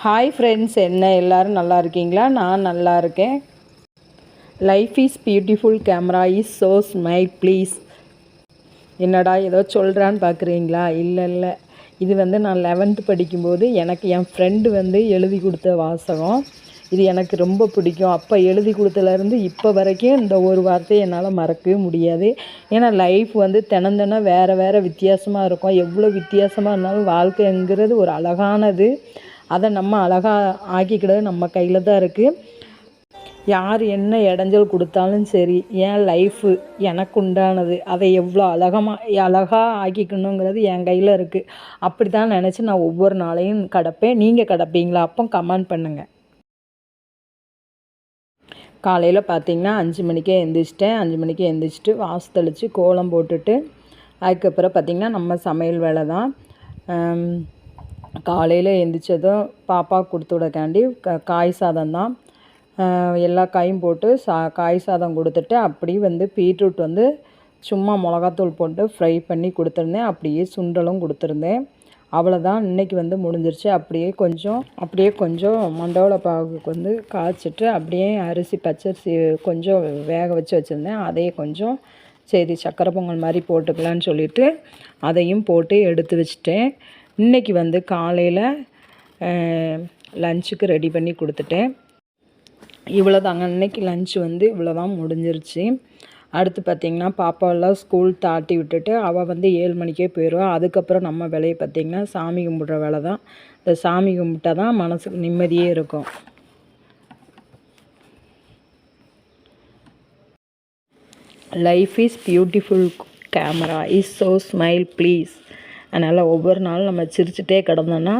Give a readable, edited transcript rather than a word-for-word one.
Hi friends, என்ன எல்லோரும் நல்லா இருக்கீங்களா? நான் நல்லா இருக்கேன். Life is beautiful, camera is so smile please. என்னடா ஏதோ சொல்கிறான்னு பார்க்குறீங்களா? இல்லை, இது நான் 11th படிக்கும்போது எனக்கு என் ஃப்ரெண்டு எழுதி கொடுத்த வாசகம். இது எனக்கு ரொம்ப பிடிக்கும். அப்போ எழுதி கொடுத்தலேருந்து இப்போ வரைக்கும் இந்த ஒரு வார்த்தையை என்னால் மறக்கவே முடியாது. ஏன்னா லைஃப் தினம் வேறு வித்தியாசமாக இருக்கும். எவ்வளோ வித்தியாசமாக இருந்தாலும் வாழ்க்கைங்கிறது ஒரு அழகானது. அதை நம்ம அழகாக ஆக்கிக்கிடுறது நம்ம கையில் தான் இருக்குது. யார் என்ன இடைஞ்சல் கொடுத்தாலும் சரி, என் லைஃபு எனக்கு உண்டானது, அதை எவ்வளோ அழகாக ஆக்கிக்கணுங்கிறது என் கையில் இருக்குது. அப்படி தான் நினச்சி நான் ஒவ்வொரு நாளையும் கிடப்பேன். நீங்கள் கிடப்பீங்களா? அப்போ கமெண்ட் பண்ணுங்கள். காலையில் பார்த்திங்கன்னா 5 மணிக்கே எழுந்திரிச்சிட்டேன். 5 மணிக்கே எழுந்திரிச்சிட்டு வாசு தெளித்து கோலம் போட்டுட்டு அதுக்கப்புறம் பார்த்திங்கன்னா நம்ம சமையல் வேலை தான். காலையில் எழுந்திரிச்சதும் பாப்பாவுக்கு கொடுத்து விடக்காண்டி காய் சாதம் தான். எல்லா காயும் போட்டு காய் சாதம் கொடுத்துட்டு அப்படியே பீட்ரூட் சும்மா மிளகாத்தூள் போட்டு ஃப்ரை பண்ணி கொடுத்துருந்தேன். அப்படியே சுண்டலும் கொடுத்துருந்தேன். அவ்வளோதான், இன்றைக்கி முடிஞ்சிருச்சு. அப்படியே கொஞ்சம் மண்டவள பாகுக்கு காய்ச்சிட்டு அப்படியே அரிசி பச்சரிசி கொஞ்சம் வேக வச்சு வச்சுருந்தேன். அதையே கொஞ்சம் சரி சக்கரை பொங்கல் மாதிரி போட்டுக்கலான்னு சொல்லிவிட்டு அதையும் போட்டு எடுத்து வச்சுட்டேன். இன்றைக்கி காலையில் லஞ்சுக்கு ரெடி பண்ணி கொடுத்துட்டேன். இவ்வளோ தாங்க இன்றைக்கி லஞ்ச் இவ்வளோ தான் முடிஞ்சிருச்சு. அடுத்து பார்த்திங்கன்னா பாப்பாவெல்லாம் ஸ்கூல் தாட்டி விட்டுட்டு அவள் 7 மணிக்கே போயிடுவாள். அதுக்கப்புறம் நம்ம வேலையை பார்த்திங்கன்னா சாமி கும்பிட்ற வேலை தான். இந்த சாமி கும்பிட்டா தான் மனசுக்கு நிம்மதியே இருக்கும். Life is beautiful, camera is so smile please. அதனால் ஒவ்வொரு நாளும் நம்ம சிரிச்சுட்டே கிடந்தோன்னா